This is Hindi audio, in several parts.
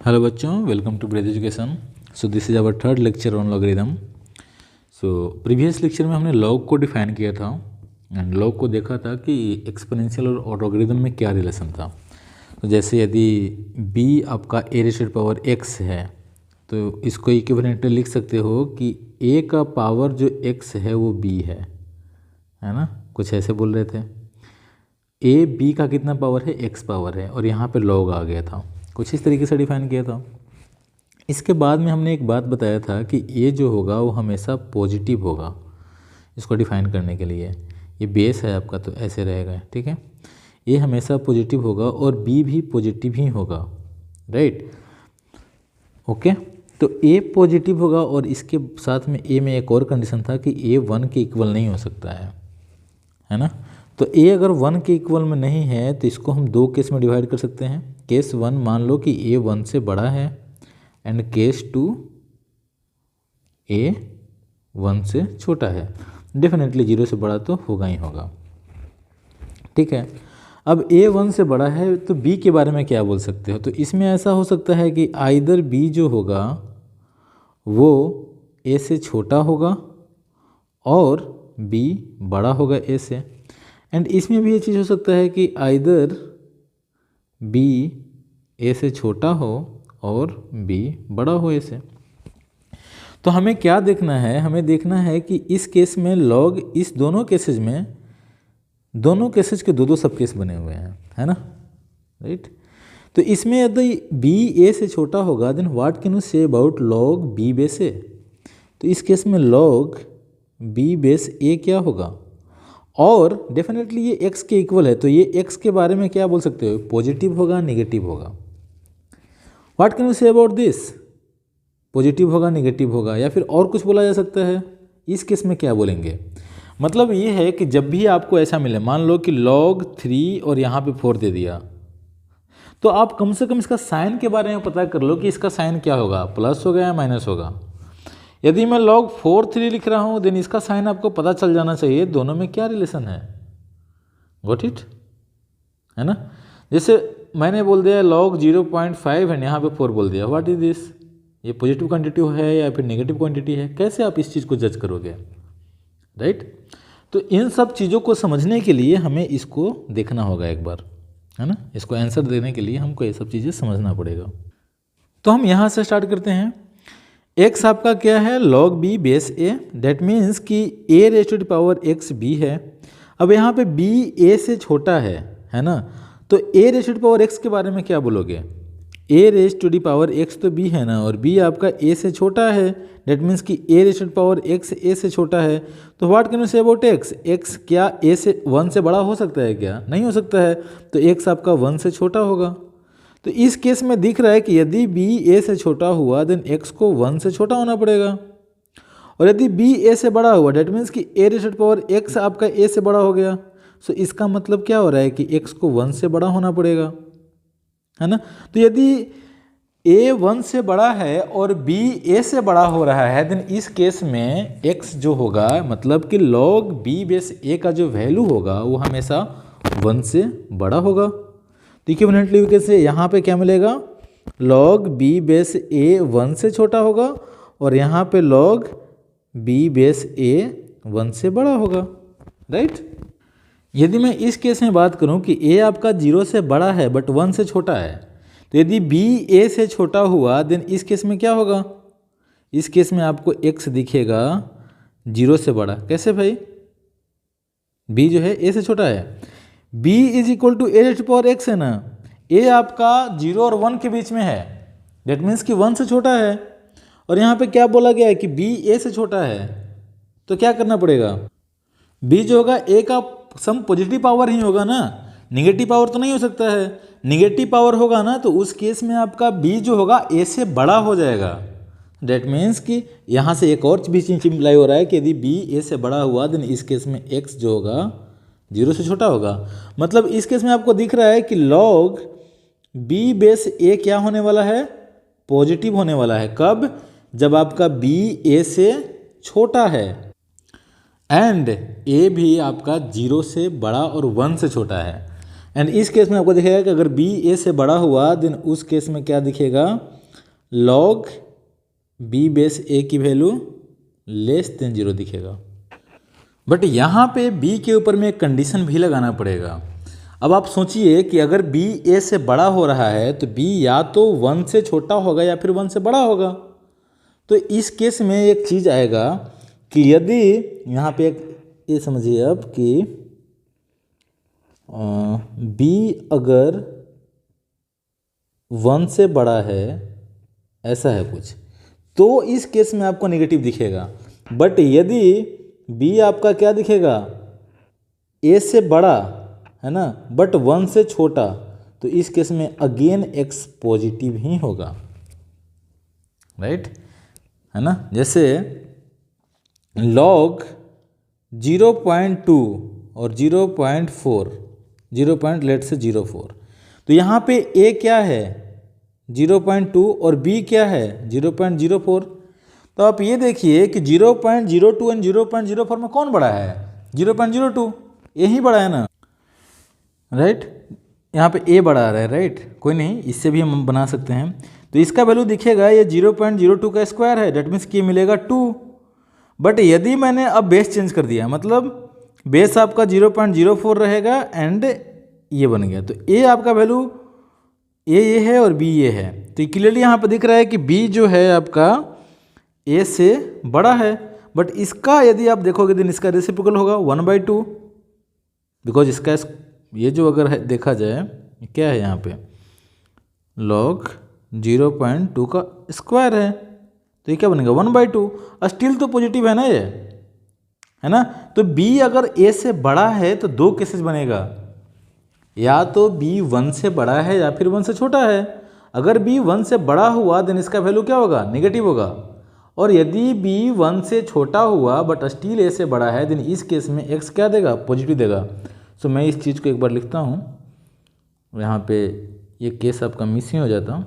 हेलो बच्चों, वेलकम टू ब्रेज education. So this is our third lecture on logarithm. So previous lecture में हमने लॉग को डिफाइन किया था एंड लॉग को देखा था कि एक्सपोनेंशियल और लॉगरिदम में क्या रिलेशन था। तो जैसे यदि b आपका a रेशेड पावर x है तो इसको इक्विवेलेंटली लिख सकते हो कि a का पावर जो x है वो b है ना। कुछ ऐसे बोल रहे थे a b का कितना पावर है, x पावर है, और यहाँ पे लॉग आ गया था। कुछ इस तरीके से डिफाइन किया था। इसके बाद में हमने एक बात बताया था कि ए जो होगा वो हमेशा पॉजिटिव होगा। इसको डिफाइन करने के लिए ये बेस है आपका, तो ऐसे रहेगा, ठीक है। ए हमेशा पॉजिटिव होगा और बी भी पॉजिटिव ही होगा, राइट। ओके, तो ए पॉजिटिव होगा और इसके साथ में ए में एक और कंडीशन था कि ए 1 के इक्वल नहीं हो सकता है ना। तो ए अगर 1 के इक्वल में नहीं है तो इसको हम दो केस में डिवाइड कर सकते हैं। केस 1 मान लो कि ए 1 से बड़ा है एंड केस 2 ए 1 से छोटा है। डेफिनेटली 0 से बड़ा तो होगा ही होगा, ठीक है। अब ए 1 से बड़ा है तो बी के बारे में क्या बोल सकते हो। तो इसमें ऐसा हो सकता है कि आइदर बी जो होगा वो ए से छोटा होगा और बी बड़ा होगा ए से। एंड इसमें भी ये चीज़ हो सकता है कि आइदर बी ए से छोटा हो और बी बड़ा हो ए से। तो हमें क्या देखना है, हमें देखना है कि इस केस में लॉग, इस दोनों केसेज में, दोनों केसेज के दो सब केस बने हुए हैं, है ना, राइट। तो इसमें यदि बी ए से छोटा होगा then what can you say about log B base A. तो इस केस में लॉग बी बेस ए क्या होगा, और डेफिनेटली ये x के इक्वल है तो ये x के बारे में क्या बोल सकते हो, पॉजिटिव होगा नेगेटिव होगा। What can you say about this, positive होगा नेगेटिव होगा, या फिर और कुछ बोला जा सकता है। इस केस में क्या बोलेंगे, मतलब ये है कि जब भी आपको ऐसा मिले, मान लो कि log 3 और यहाँ पे 4 दे दिया, तो आप कम से कम इसका साइन के बारे में पता कर लो कि इसका साइन क्या होगा, प्लस होगा या माइनस होगा। यदि मैं log 4 3 लिख रहा हूँ देन इसका साइन आपको पता चल जाना चाहिए दोनों में क्या रिलेशन है। गॉट इट, है ना। जैसे मैंने बोल दिया log 0.5 है, यहाँ पे 4 बोल दिया, व्हाट इज दिस, ये पॉजिटिव क्वांटिटी है या फिर नेगेटिव क्वांटिटी है, कैसे आप इस चीज़ को जज करोगे, राइट। तो इन सब चीज़ों को समझने के लिए हमें इसको देखना होगा एक बार, है ना। इसको आंसर देने के लिए हमको ये सब चीज़ें समझना पड़ेगा। तो हम यहाँ से स्टार्ट करते हैं। x आपका क्या है, log b base a, that means कि a raise to the power x b है। अब यहाँ पे b a से छोटा है ना, तो a raise to the power x के बारे में क्या बोलोगे, a raise to the power x तो b है ना, और b आपका a से छोटा है, डेट मीन्स कि a raise to the power x a से छोटा है। तो what can you say about x, x क्या a से 1 से बड़ा हो सकता है क्या, नहीं हो सकता है, तो x आपका 1 से छोटा होगा। तो इस केस में दिख रहा है कि यदि b a से छोटा हुआ देन x को 1 से छोटा होना पड़ेगा, और यदि b a से बड़ा हुआ डेट मीन्स कि a raise to the power x आपका a से बड़ा हो गया। सो इसका मतलब क्या हो रहा है कि x को 1 से बड़ा होना पड़ेगा, है ना। तो यदि a 1 से बड़ा है और b a से बड़ा हो रहा है देन इस केस में x जो होगा, मतलब कि log b बेस a का जो वैल्यू होगा वो हमेशा 1 से बड़ा होगा। तो इक्विवेलेंटली कैसे यहाँ पे क्या मिलेगा, log b बेस a 1 से छोटा होगा और यहाँ पे log b बेस a 1 से बड़ा होगा, राइट। यदि मैं इस केस में बात करूँ कि a आपका 0 से बड़ा है बट 1 से छोटा है, तो यदि b a से छोटा हुआ देन इस केस में क्या होगा, इस केस में आपको x दिखेगा 0 से बड़ा। कैसे भाई, b जो है a से छोटा है, b is equal to a raise to power x है ना, a आपका 0 और 1 के बीच में है, डेट मीन्स कि 1 से छोटा है, और यहाँ पे क्या बोला गया है कि b a से छोटा है। तो क्या करना पड़ेगा, b जो होगा a का सम पॉजिटिव पावर ही होगा ना, निगेटिव पावर तो नहीं हो सकता है। निगेटिव पावर होगा ना तो उस केस में आपका b जो होगा a से बड़ा हो जाएगा। डेट मीन्स कि यहाँ से एक और भी चीज इम्प्लाई हो रहा है कि यदि b a से बड़ा हुआ देन इस केस में x जो होगा 0 से छोटा होगा। मतलब इस केस में आपको दिख रहा है कि log b बेस a क्या होने वाला है, पॉजिटिव होने वाला है। कब, जब आपका b a से छोटा है एंड a भी आपका 0 से बड़ा और 1 से छोटा है। एंड इस केस में आपको दिखेगा कि अगर b a से बड़ा हुआ देन उस केस में क्या दिखेगा, log b बेस a की वैल्यू लेस देन 0 दिखेगा। बट यहाँ पे b के ऊपर में एक कंडीशन भी लगाना पड़ेगा। अब आप सोचिए कि अगर b a से बड़ा हो रहा है तो b या तो 1 से छोटा होगा या फिर 1 से बड़ा होगा। तो इस केस में एक चीज़ आएगा कि यदि यहाँ पे एक ये समझिए अब कि b अगर 1 से बड़ा है, ऐसा है कुछ, तो इस केस में आपको नेगेटिव दिखेगा। बट यदि b आपका क्या दिखेगा, a से बड़ा है ना, बट 1 से छोटा, तो इस केस में अगेन x पॉजिटिव ही होगा, राइट, है ना। जैसे log 0.2 और 0.4 0.04, तो यहाँ पे a क्या है 0.2 और b क्या है 0.04। तो आप ये देखिए कि 0.02 एंड 0.04 में कौन बड़ा है, 0.02, यही बड़ा है ना, राइट। यहाँ पे a बड़ा आ रहा है, राइट, कोई नहीं, इससे भी हम बना सकते हैं। तो इसका वैल्यू दिखेगा ये 0.02 का स्क्वायर है, डेट मीन्स कि मिलेगा 2। बट यदि मैंने अब बेस चेंज कर दिया, मतलब बेस आपका 0.04 रहेगा एंड ये बन गया, तो a आपका वैल्यू ये है और b ये है। तो क्लियरली यहाँ पे दिख रहा है कि b जो है आपका a से बड़ा है। बट इसका यदि आप देखोगे तो इसका रेसिप्रोकल होगा 1/2, बिकॉज इसका ये जो अगर है देखा जाए क्या है यहाँ पे log 0.2 का स्क्वायर है, तो ये क्या बनेगा 1/2। स्टिल तो पॉजिटिव है ना ये, है ना। तो b अगर a से बड़ा है तो दो केसेस बनेगा, या तो b 1 से बड़ा है या फिर 1 से छोटा है। अगर b 1 से बड़ा हुआ देन इसका वैल्यू क्या होगा, नेगेटिव होगा। और यदि b 1 से छोटा हुआ बट स्टिल a से बड़ा है देन इस केस में x क्या देगा, पॉजिटिव देगा। सो मैं इस चीज़ को एक बार लिखता हूँ, यहाँ पे ये केस आपका मिसिंग हो जाता।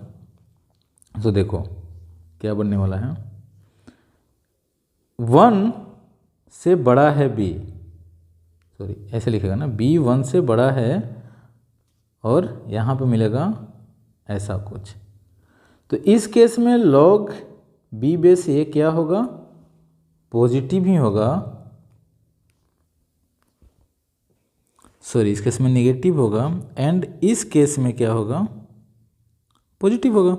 तो देखो क्या बनने वाला है, 1 से बड़ा है b, सॉरी ऐसे लिखेगा ना, b 1 से बड़ा है और यहाँ पे मिलेगा ऐसा कुछ। तो इस केस में log b बेस a क्या होगा, पॉजिटिव ही होगा, सॉरी इस केस में नेगेटिव होगा, एंड इस केस में क्या होगा, पॉजिटिव होगा,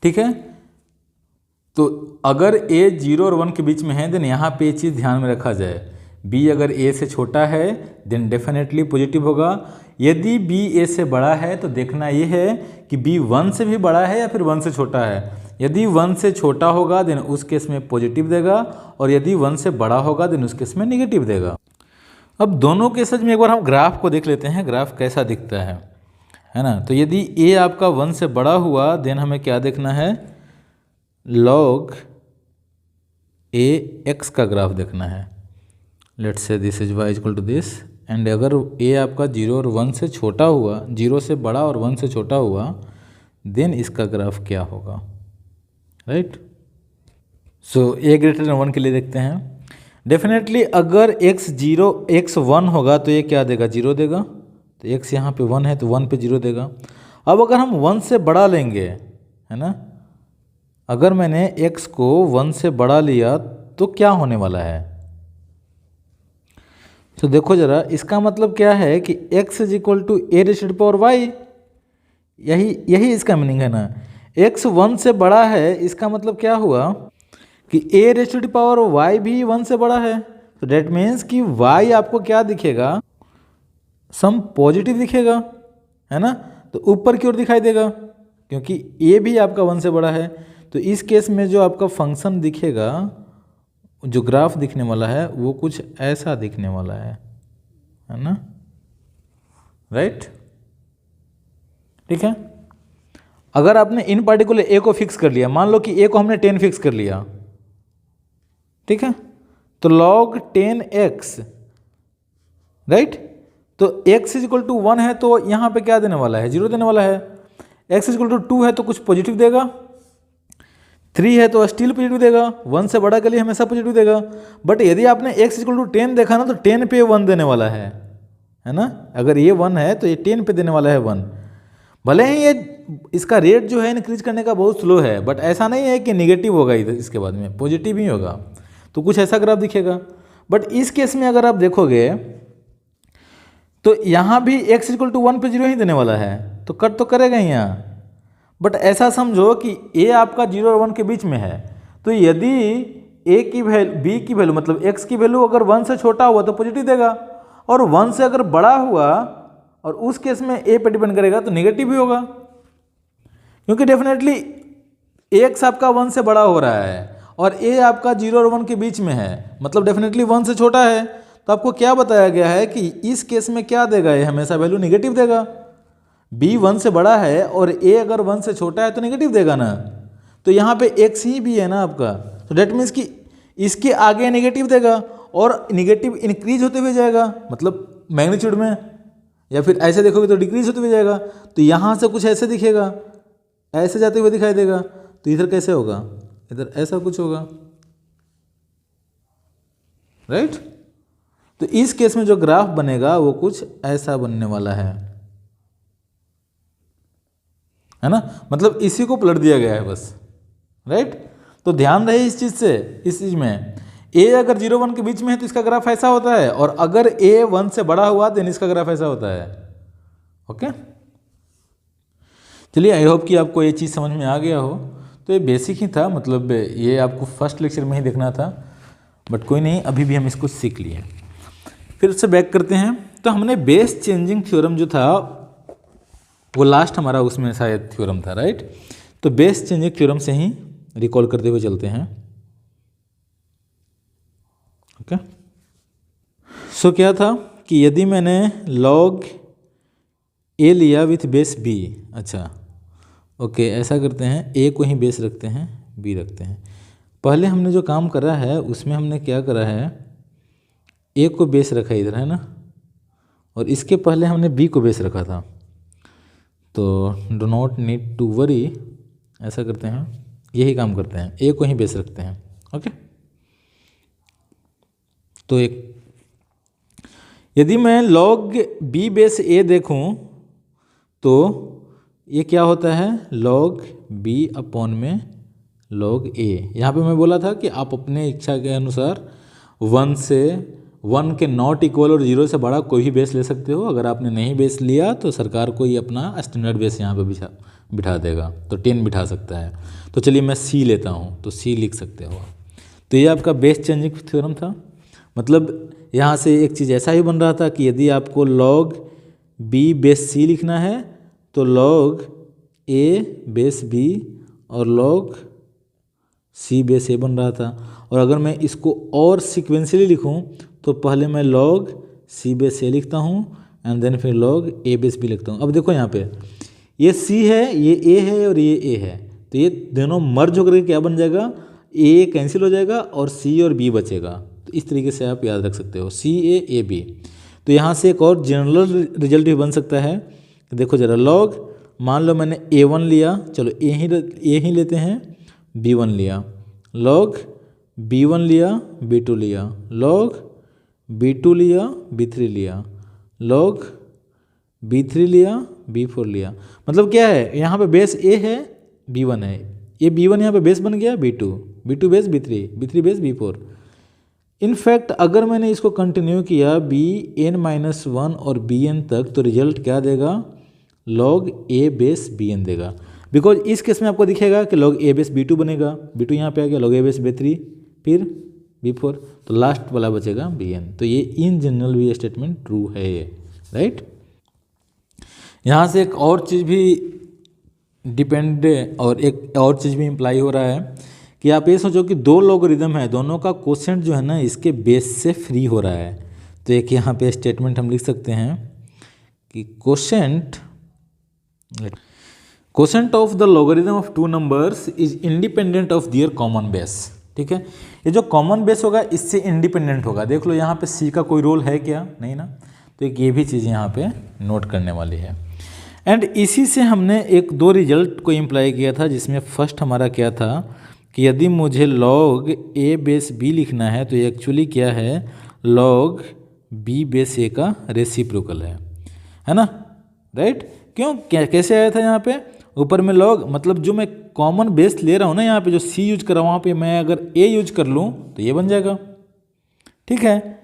ठीक है। तो अगर a 0 और 1 के बीच में है देन यहाँ पे ये चीज़ ध्यान में रखा जाए, b अगर a से छोटा है देन डेफिनेटली पॉजिटिव होगा। यदि b a से बड़ा है तो देखना ये है कि b 1 से भी बड़ा है या फिर 1 से छोटा है। यदि 1 से छोटा होगा देन उस केस में पॉजिटिव देगा, और यदि 1 से बड़ा होगा देन उस केस में नेगेटिव देगा। अब दोनों केसेज में एक बार हम ग्राफ को देख लेते हैं, ग्राफ कैसा दिखता है ना। तो यदि a आपका 1 से बड़ा हुआ देन हमें क्या देखना है, log a x का ग्राफ देखना है। Let's say this is y equal to this, and अगर a आपका 0 और 1 से छोटा हुआ, 0 से बड़ा और 1 से छोटा हुआ देन इसका ग्राफ क्या होगा, right. So a greater than 1 के लिए देखते हैं। डेफिनेटली अगर x 1 होगा तो ये क्या देगा, 0 देगा। तो x यहाँ पे 1 है तो 1 पे 0 देगा। अब अगर हम 1 से बड़ा लेंगे, है ना, अगर मैंने x को 1 से बड़ा लिया तो क्या होने वाला है। तो देखो जरा, इसका मतलब क्या है कि x is equal to a raise power y, यही इसका मीनिंग है ना। x 1 से बड़ा है, इसका मतलब क्या हुआ कि a रेज़ पावर y भी 1 से बड़ा है। तो डेट मीन्स कि y आपको क्या दिखेगा, सम पॉजिटिव दिखेगा, है ना। तो ऊपर की ओर दिखाई देगा क्योंकि a भी आपका 1 से बड़ा है। तो इस केस में जो आपका फंक्शन दिखेगा, जो ग्राफ दिखने वाला है वो कुछ ऐसा दिखने वाला है ना, राइट, ठीक है। अगर आपने इन पार्टिकुलर a को फिक्स कर लिया, मान लो कि a को हमने 10 फिक्स कर लिया, ठीक है, तो log 10x, राइट। तो x इज इक्वल टू 1 है तो यहाँ पे क्या देने वाला है, 0 देने वाला है। x इज इक्वल टू 2 है तो कुछ पॉजिटिव देगा, 3 है तो स्टिल पॉजिटिव देगा, 1 से बड़ा के लिए हमेशा पॉजिटिव देगा। बट यदि आपने x इक्वल टू 10 देखा ना तो 10 पे 1 देने वाला है है ना। अगर ये 1 है तो ये 10 पे देने वाला है 1। भले ही ये इसका रेट जो है इंक्रीज करने का बहुत स्लो है, बट ऐसा नहीं है कि निगेटिव होगा इधर, इसके बाद में पॉजिटिव ही होगा, तो कुछ ऐसा ग्राफ दिखेगा। बट इस केस में अगर आप देखोगे तो यहाँ भी x = 1 पे 0 ही देने वाला है, तो कट तो करेगा ही यहाँ। बट ऐसा समझो कि a आपका 0 और 1 के बीच में है, तो यदि a की वैल्यू, b की वैल्यू मतलब x की वैल्यू अगर 1 से छोटा हुआ तो पॉजिटिव देगा, और 1 से अगर बड़ा हुआ और उस केस में a पे डिपेंड करेगा तो नेगेटिव ही होगा, क्योंकि डेफिनेटली x आपका 1 से बड़ा हो रहा है और a आपका 0 और 1 के बीच में है, मतलब डेफिनेटली 1 से छोटा है। तो आपको क्या बताया गया है कि इस केस में क्या देगा, ये हमेशा वैल्यू नेगेटिव देगा। b 1 से बड़ा है और a अगर 1 से छोटा है तो नेगेटिव देगा ना, तो यहाँ पे x ही भी है ना आपका, तो डेट मीन्स कि इसके आगे नेगेटिव देगा और नेगेटिव इंक्रीज होते हुए जाएगा, मतलब मैग्नीट्यूड में, या फिर ऐसे देखोगे तो डिक्रीज होते हुए जाएगा। तो यहाँ से कुछ ऐसे दिखेगा, ऐसे जाते हुए दिखाई देगा, तो इधर कैसे होगा, इधर ऐसा कुछ होगा, राइट। तो इस केस में जो ग्राफ बनेगा वो कुछ ऐसा बनने वाला है ना, मतलब इसी को पलट दिया गया है बस, राइट। तो ध्यान रहे इस चीज से, इस चीज में a अगर 0 1 के बीच में है तो इसका ग्राफ ऐसा होता है, और अगर a 1 से बड़ा हुआ तो इसका ग्राफ ऐसा होता है। ओके, चलिए आई होप कि आपको ये चीज़ समझ में आ गया हो। तो ये बेसिक ही था, मतलब ये आपको फर्स्ट लेक्चर में ही देखना था, बट कोई नहीं, अभी भी हम इसको सीख लिए। फिर से बैक करते हैं। तो हमने बेस चेंजिंग थ्योरम जो था वो लास्ट हमारा उसमें शायद थ्योरम था, राइट। तो बेस चेंजिंग थ्योरम से ही रिकॉल करते हुए चलते हैं। ओके, सो क्या था कि यदि मैंने log a लिया विथ बेस b, अच्छा ओके, ऐसा करते हैं, a को ही बेस रखते हैं, b रखते हैं। पहले हमने जो काम करा है उसमें हमने क्या करा है, a को बेस रखा इधर, है ना, और इसके पहले हमने b को बेस रखा था। तो do not need to worry, ऐसा करते हैं, यही काम करते हैं, a को ही बेस रखते हैं। ओके, तो एक यदि मैं log b बेस a देखूं तो ये क्या होता है, log b अपॉन में log a। यहाँ पे मैं बोला था कि आप अपने इच्छा के अनुसार 1 के नॉट इक्वल और 0 से बड़ा कोई भी बेस ले सकते हो। अगर आपने नहीं बेस लिया तो सरकार कोई अपना स्टैंडर्ड बेस यहाँ पे बिठा देगा, तो 10 बिठा सकता है। तो चलिए मैं c लेता हूँ, तो c लिख सकते हो। तो ये आपका बेस चेंजिंग थ्योरम था, मतलब यहाँ से एक चीज़ ऐसा ही बन रहा था कि यदि आपको log b बेस c लिखना है तो log a बेस b और log c बेस a बन रहा था। और अगर मैं इसको और सिक्वेंशियली लिखूं तो पहले मैं log c बेस a लिखता हूं एंड देन फिर log a बेस b लिखता हूं। अब देखो यहाँ पे ये c है, ये a है और ये a है, तो ये दोनों मर्ज होकर क्या बन जाएगा, a कैंसिल हो जाएगा और c और b बचेगा। तो इस तरीके से आप याद रख सकते हो, CAAB। तो यहाँ से एक और जनरल रिजल्ट भी बन सकता है। देखो जरा, log, मान लो मैंने A1 लिया, चलो A ही लेते हैं, B1 लिया, log B1 लिया, B2 लिया, log B2 लिया, B3 लिया, log B3 लिया, B4 लिया। मतलब क्या है, यहाँ पे बेस A है, B1 है, ये B1 यहाँ पे बेस बन गया B2, B2 base B3, B3 base B4। In fact अगर मैंने इसको कंटिन्यू किया Bn-1 और Bn तक, तो रिजल्ट क्या देगा, log a बेस Bn देगा। बिकॉज इस केस में आपको दिखेगा कि log a बेस B2 बनेगा, B2 यहाँ पे आ गया, log a बेस B3, फिर B4, तो लास्ट वाला बचेगा Bn। तो ये इन जनरल भी स्टेटमेंट ट्रू है ये, राइट। यहाँ से एक और चीज़ भी डिपेंड और एक और चीज़ भी इम्प्लाई हो रहा है कि आप ये सोचो कि दो लॉगरिदम है, दोनों का कोसेंट जो है ना इसके बेस से फ्री हो रहा है। तो एक यहाँ पे स्टेटमेंट हम लिख सकते हैं कि quotient of the logarithm of two numbers is independent of their common base. ठीक है, ये जो कॉमन बेस होगा इससे इंडिपेंडेंट होगा। देख लो यहाँ पे c का कोई रोल है क्या, नहीं ना, तो एक ये भी चीज़ यहाँ पे नोट करने वाली है। एंड इसी से हमने एक दो रिजल्ट को इम्प्लाई किया था, जिसमें फर्स्ट हमारा क्या था कि यदि मुझे log a बेस b लिखना है तो एक्चुअली क्या है, log बी बेस ए का रेसिप्रोकल है ना, राइट। क्यों, कैसे आया था यहाँ पे, ऊपर में लॉग, मतलब जो मैं कॉमन बेस ले रहा हूँ ना, यहाँ पे जो सी यूज कर रहा हूँ वहाँ पे मैं अगर ए यूज कर लूँ तो ये बन जाएगा, ठीक है।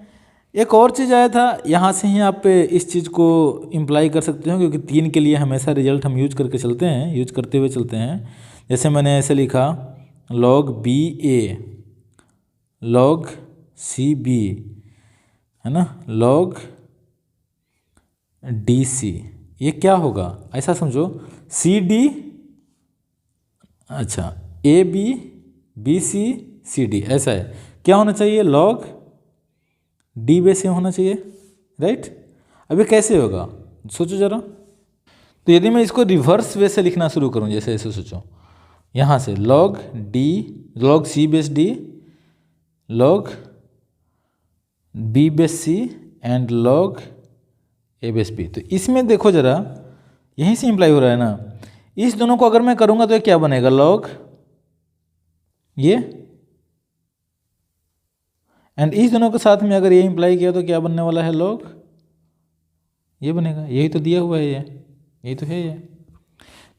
एक और चीज़ आया था, यहाँ से ही आप इस चीज़ को इम्प्लाई कर सकते हो, क्योंकि 3 के लिए हमेशा रिजल्ट हम यूज करके चलते हैं, यूज करते हुए चलते हैं। जैसे मैंने ऐसे लिखा लॉग बी ए, लॉग सी बी, है ना, लॉग डी सी, ये क्या होगा ऐसा समझो, सी डी, अच्छा a b, b c, c d, ऐसा है। क्या होना चाहिए, लॉग डी बेस ए होना चाहिए, राइट। अभी कैसे होगा सोचो ज़रा। तो यदि मैं इसको रिवर्स वे से लिखना शुरू करूं, जैसे ऐसे सोचो, यहाँ से log d, log C base d, log B base c and log A base b, तो इसमें देखो ज़रा, यहीं से इम्प्लाई हो रहा है ना। इस दोनों को अगर मैं करूँगा तो ये क्या बनेगा, लॉग ये, एंड इस दोनों के साथ में अगर ये इम्प्लाई किया तो क्या बनने वाला है, लॉग ये बनेगा। यही तो दिया हुआ है, ये यही तो है ये।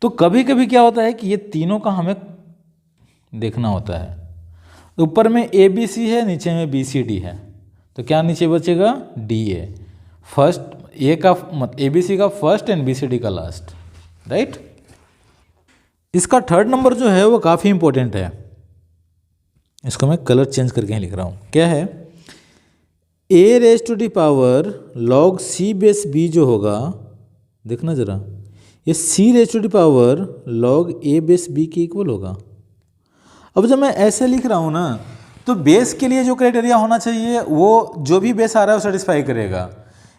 तो कभी कभी क्या होता है कि ये तीनों का हमें देखना होता है। ऊपर में ए बी सी है, नीचे में बी सी डी है, तो क्या नीचे बचेगा, डी ए, फर्स्ट ए का ए बी सी का first and b c d का लास्ट, राइट। इसका थर्ड नंबर जो है वो काफ़ी इंपॉर्टेंट है, इसको मैं कलर चेंज करके ही लिख रहा हूँ। क्या है, A raise to the power log C base B जो होगा, देखना ज़रा, ये C raise to the power log A base B के इक्वल होगा। अब जब मैं ऐसे लिख रहा हूँ ना, तो बेस के लिए जो क्राइटेरिया होना चाहिए वो जो भी बेस आ रहा है वो सेटिस्फाई करेगा।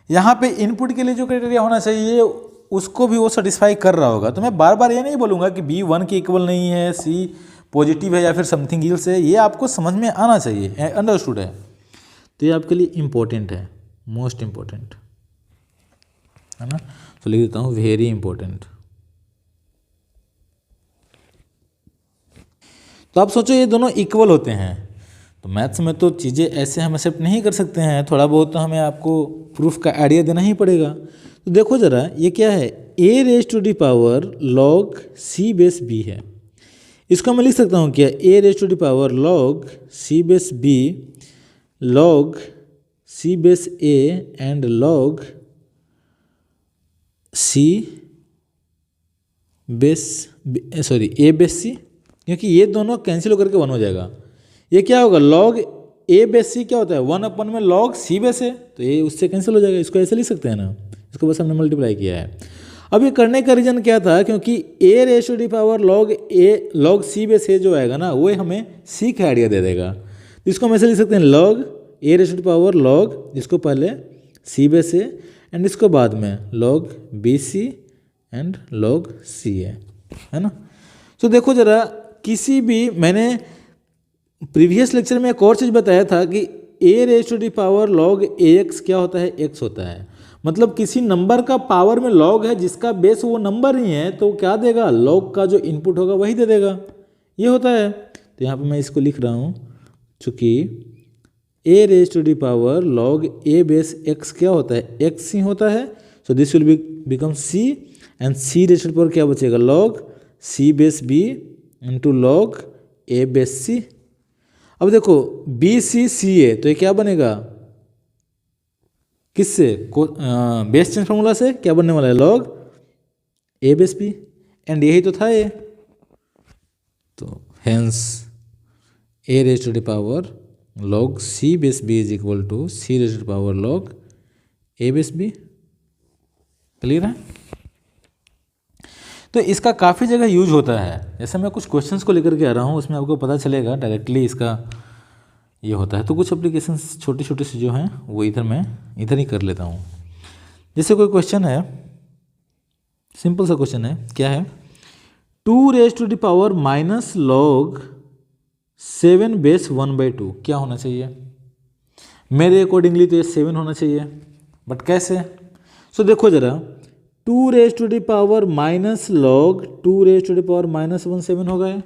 यहाँ पे इनपुट के लिए जो क्राइटेरिया होना चाहिए उसको भी वो सेटिस्फाई कर रहा होगा। तो मैं बार बार ये नहीं बोलूँगा कि बी 1 के इक्वल नहीं है, सी पॉजिटिव है या फिर समथिंग एल्स है, ये आपको समझ में आना चाहिए, अंडरस्टूड है। तो ये आपके लिए इम्पोर्टेंट है, मोस्ट इम्पोर्टेंट है ना। तो लिख देता हूँ वेरी इंपॉर्टेंट। तो आप सोचो ये दोनों इक्वल होते हैं, तो मैथ्स में तो चीज़ें ऐसे हम एक्सेप्ट नहीं कर सकते हैं, थोड़ा बहुत तो हमें आपको प्रूफ का आइडिया देना ही पड़ेगा। तो देखो ज़रा, ये क्या है, A raise to the power log C base B है। इसको मैं लिख सकता हूँ क्या, A raise to the power log C base B, log C base A and log C base, sorry A base C, क्योंकि ये दोनों कैंसिल होकर के 1 हो जाएगा। ये क्या होगा, लॉग ए बेस सी क्या होता है, 1 में लॉग सी बेस है, तो ये उससे कैंसिल हो जाएगा। इसको ऐसे लिख सकते हैं ना, इसको बस हमने मल्टीप्लाई किया है। अब ये करने का रीजन क्या था, क्योंकि A raise to the power log C base A जो आएगा ना, वो हमें सी का आइडिया दे देगा। तो इसको हम ऐसे लिख सकते हैं, log A raise to the power log, जिसको पहले सी बेस ए एंड इसको बाद में log B C and log C है ना। तो देखो ज़रा, किसी भी, मैंने प्रीवियस लेक्चर में एक और चीज़ बताया था कि A raise to the power log A X क्या होता है, एक्स होता है। मतलब किसी नंबर का पावर में लॉग है जिसका बेस वो नंबर ही है, तो क्या देगा, लॉग का जो इनपुट होगा वही दे देगा, ये होता है। तो यहाँ पे मैं इसको लिख रहा हूँ, चूँकि A raise to the power log A base X क्या होता है, एक्स ही होता है। So this will become C and C raise to the power क्या बचेगा, लॉग सी बेस बी इंटू लॉग ए बेस सी। अब देखो बी सी सी ए, तो ये क्या बनेगा, किससे, बेस चेंज फॉर्मूला से क्या बनने वाला है, log A base b, and यही तो था ये। तो hence a raise to the power log C base b is equal to c raise to the power log A base b. Clear है। तो इसका काफ़ी जगह यूज होता है। जैसे मैं कुछ क्वेश्चंस को लेकर के आ रहा हूँ, उसमें आपको पता चलेगा डायरेक्टली इसका ये होता है। तो कुछ एप्लीकेशंस छोटी छोटी सी जो हैं वो मैं इधर ही कर लेता हूँ। जैसे कोई क्वेश्चन है, सिंपल सा क्वेश्चन है, क्या है, 2 raise to the power minus log 7 base 1/2 क्या होना चाहिए। मेरे अकॉर्डिंगली तो ये 7 होना चाहिए, बट कैसे। सो देखो ज़रा, 2 raise to the power minus log 2 raise to the power minus 1 7 हो गए।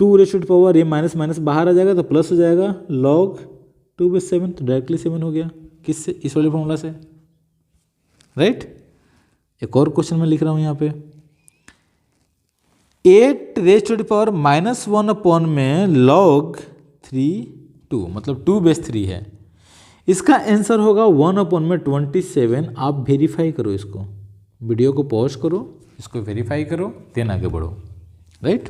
2 रेज टू द पावर ये माइनस माइनस बाहर आ जाएगा तो प्लस हो जाएगा, लॉग 2 बेस 7 तो डायरेक्टली 7 हो गया। किससे? इस वाले फॉर्मूला से, राइट। एक और क्वेश्चन मैं लिख रहा हूँ यहाँ पे, 8 raise to the power -1 upon में log 3 2, मतलब 2/3 है। इसका आंसर होगा 1 अपॉन में 27। आप वेरीफाई करो, इसको वीडियो को पॉज करो, इसको वेरीफाई करो, देन आगे बढ़ो, राइट।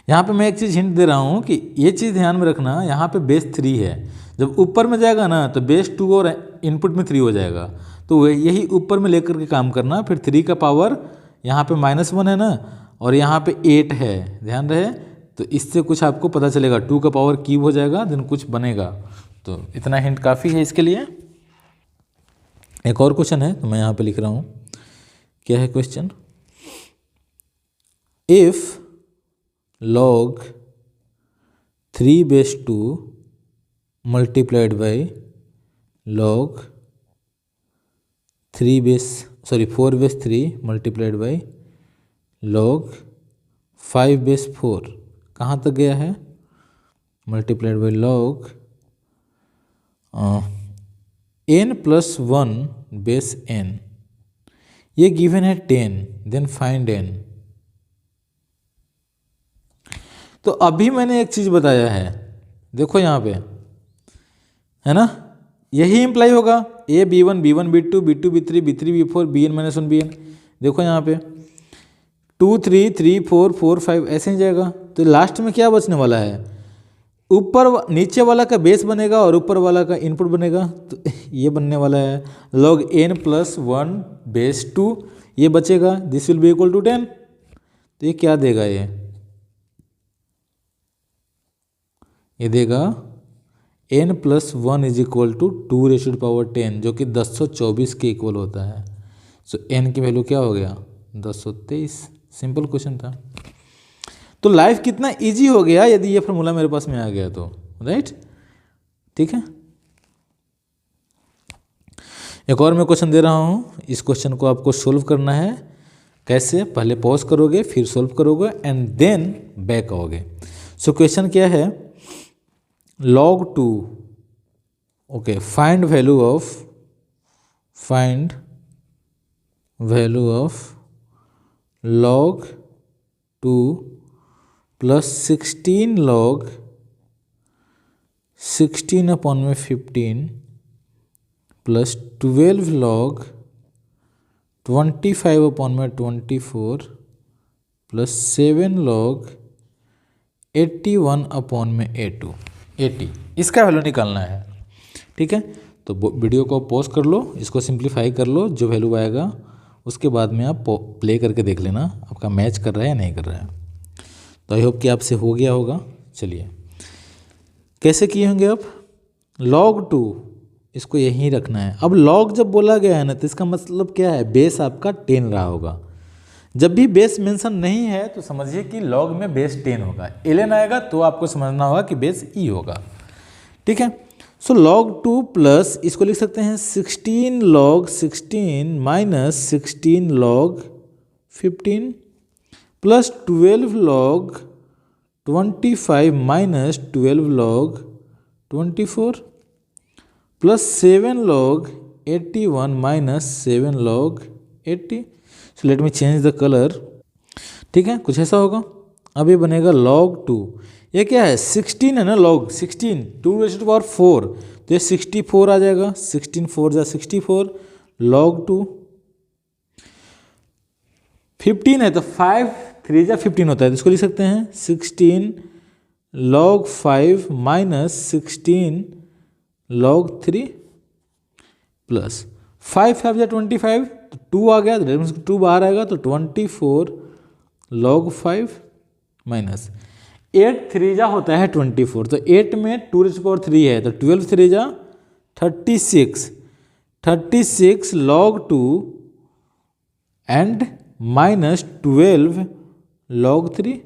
यहाँ पे मैं एक चीज़ हिंट दे रहा हूँ कि ये चीज़ ध्यान में रखना, यहाँ पे बेस 3 है, जब ऊपर में जाएगा ना तो बेस 2 और इनपुट में 3 हो जाएगा, तो यही ऊपर में लेकर के काम करना। फिर 3 का पावर यहाँ पे -1 है ना, और यहाँ पे 8 है, ध्यान रहे, तो इससे कुछ आपको पता चलेगा, 2 का पावर क्यूब हो जाएगा, देन कुछ बनेगा। तो इतना हिंट काफ़ी है इसके लिए। एक और क्वेश्चन है, तो मैं यहाँ पे लिख रहा हूँ, क्या है question, if log 3/2 multiplied by log 4/3 multiplied by log 5/4, कहाँ तक गया है, multiplied by log n+1/n, ये गिवन है 10, देन फाइंड n। तो अभी मैंने एक चीज़ बताया है, देखो यहाँ पे है ना, यही इम्प्लाई होगा, a b1 b1 b2 b2 b3 b3 b4 bn-1 bn। देखो यहाँ पे 2 3 3 4 4 5 ऐसे ही जाएगा, तो लास्ट में क्या बचने वाला है, ऊपर नीचे वाला का बेस बनेगा और ऊपर वाला का इनपुट बनेगा, तो ये बनने वाला है log n+1/2, ये बचेगा, this will be equal to 10। तो ये क्या देगा, ये देगा n+1 = 2⁻10, जो कि 1024 के इक्वल होता है। सो n की वैल्यू क्या हो गया, 1023। सिंपल क्वेश्चन था। तो लाइफ कितना इजी हो गया यदि ये फॉर्मूला मेरे पास में आ गया तो, राइट। ठीक है, एक और मैं क्वेश्चन दे रहा हूँ, इस क्वेश्चन को आपको सोल्व करना है। कैसे, पहले पॉज करोगे, फिर सोल्व करोगे, एंड देन बैक आओगे। सो क्वेश्चन क्या है, log 2, okay, find value of log 2 plus 16 log 16 upon में 15 प्लस 12 log 25 अपॉन में 24 प्लस 7 log 81 अपॉन में 80, इसका वैल्यू निकालना है। ठीक है, तो वीडियो को पॉज कर लो, इसको सिंप्लीफाई कर लो, जो वैल्यू आएगा उसके बाद में आप प्ले करके देख लेना आपका मैच कर रहा है या नहीं कर रहा है। तो आई होप कि आपसे हो गया होगा। चलिए कैसे किए होंगे आप, log 2 इसको यहीं रखना है। अब log जब बोला गया है ना, तो इसका मतलब क्या है, बेस आपका 10 रहा होगा। जब भी बेस मेंशन नहीं है तो समझिए कि log में बेस 10 होगा, ln आएगा तो आपको समझना होगा कि बेस e होगा। ठीक है, सो log 2 प्लस इसको लिख सकते हैं 16 log 16 minus 16 log 15 plus 12 log 25 minus 12 log 24 plus 7 log 81 minus 7 log 80। So let me change the colour. ठीक है, कुछ ऐसा होगा। अब ये बनेगा log 2, ये क्या है 16 है ना, log 16 2⁴, तो ये 64 आ जाएगा, 16 4 जा 64 log 2। 15 है तो 5 3 जा 15 होता है, तो इसको लिख सकते हैं 16 log 5 माइनस 16 log 3 प्लस 5 5 जा 25, तो 2 आ गया, तो 2 बाहर आएगा, तो 24 log 5 माइनस 8 3 जा होता है 24, तो 8 में 2⁴ है, तो 12 3 जा 36 log 2 and minus 12 log 3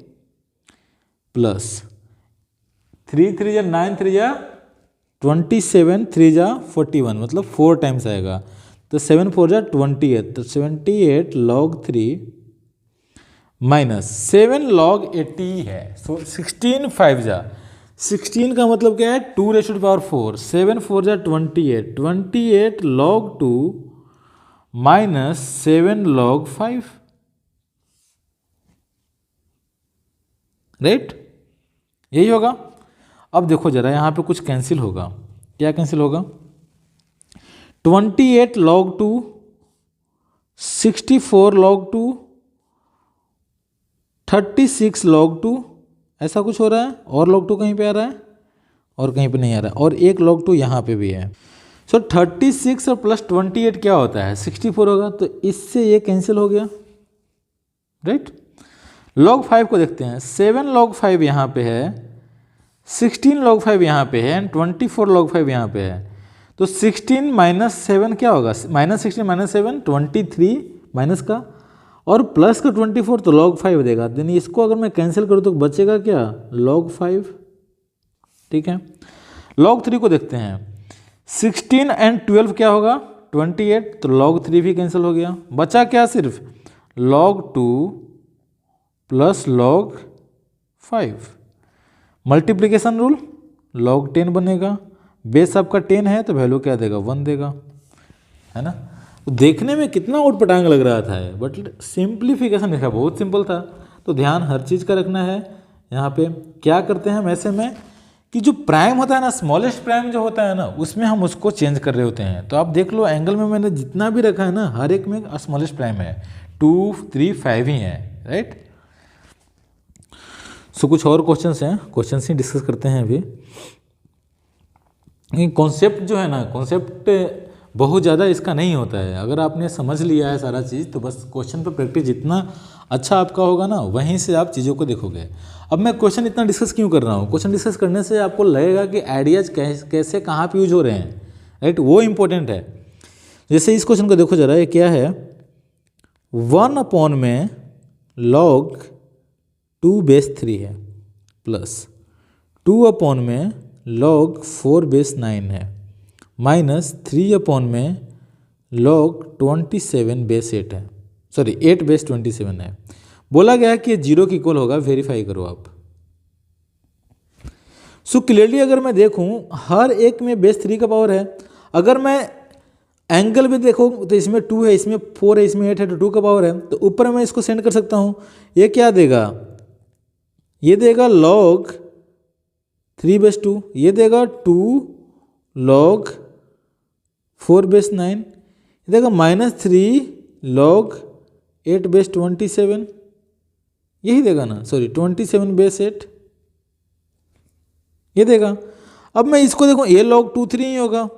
plus 3 3 जा 9 3 जा 27 3 जा 41, मतलब 4 टाइम्स आएगा, तो 7 4 जा 28, तो 78 log 3 माइनस 7 log 80 है। सो 16 5 जा 16 का मतलब क्या है, 2⁴, 7 4 जा 28, 28 log 2 माइनस 7 log 5, राइट, यही होगा। अब देखो जरा यहाँ पे कुछ कैंसिल होगा, क्या कैंसिल होगा, 28 log 2, 64 log 2, 36 log 2, ऐसा कुछ हो रहा है। और log 2 कहीं पे आ रहा है और कहीं पे नहीं आ रहा है, और एक log 2 यहाँ पे भी है। सो 36 और प्लस 28 क्या होता है, 64 होगा, तो इससे ये कैंसिल हो गया, राइट। log 5 को देखते हैं, 7 log 5 यहाँ पे है, 16 log 5 यहाँ पे है एंड 24 log 5 यहाँ पे है। तो 16 माइनस 7 क्या होगा, माइनस 16 माइनस 7 23 माइनस का, और प्लस का 24 तो log 5 देगा। देन इसको अगर मैं कैंसिल करूँ तो बचेगा क्या, log 5, ठीक है। log 3 को देखते हैं, 16 एंड 12 क्या होगा, 28, तो log 3 भी कैंसिल हो गया, बचा क्या, सिर्फ log 2 plus log 5। Multiplication rule, log 10 बनेगा, बेस आपका 10 है तो वैल्यू क्या देगा, 1 देगा, है ना। तो देखने में कितना उटपटांग लग रहा था, बट सिंप्लीफिकेशन देखा बहुत सिंपल था। तो ध्यान हर चीज़ का रखना है। यहाँ पे क्या करते हैं हम ऐसे में कि जो प्राइम होता है ना, स्मॉलेस्ट प्राइम जो होता है ना, उसमें हम उसको चेंज कर रहे होते हैं। तो आप देख लो एंगल में मैंने जितना भी रखा है ना, हर एक में स्मॉलेस्ट प्राइम है, 2 3 5 ही है, राइट। सो कुछ और क्वेश्चंस हैं, क्वेश्चंस ही डिस्कस करते हैं अभी। कॉन्सेप्ट जो है ना, कॉन्सेप्ट बहुत ज़्यादा इसका नहीं होता है। अगर आपने समझ लिया है सारा चीज़ तो बस क्वेश्चन पर प्रैक्टिस जितना अच्छा आपका होगा ना, वहीं से आप चीज़ों को देखोगे। अब मैं क्वेश्चन इतना डिस्कस क्यों कर रहा हूँ, क्वेश्चन डिस्कस करने से आपको लगेगा कि आइडियाज़ कैसे कहाँ पे यूज हो रहे हैं, राइट, वो इम्पोर्टेंट है। जैसे इस क्वेश्चन को देखो जरा, ये क्या है, 1 में log 2 बेस 3 है, प्लस 2 में log 4 बेस 9 है, माइनस 3 में log 27 बेस 8 है, सॉरी 8 बेस 27 है। बोला गया है कि 0 के इक्वल होगा, वेरीफाई करो आप। सो क्लियरली अगर मैं देखूं, हर एक में बेस 3 का पावर है। अगर मैं एंगल भी देखो तो इसमें 2 है, इसमें 4 है, इसमें 8 है, तो 2 का पावर है। तो ऊपर मैं इसको सेंड कर सकता हूं, ये क्या देगा, ये देगा log 3 बेस 2, ये देगा 2 log 4 बेस 9, ये देगा -3 log 8 बेस 27, यही देगा ना, सॉरी 27 बेस 8, ये देगा। अब मैं इसको देखो, ये log 2 3 ही होगा,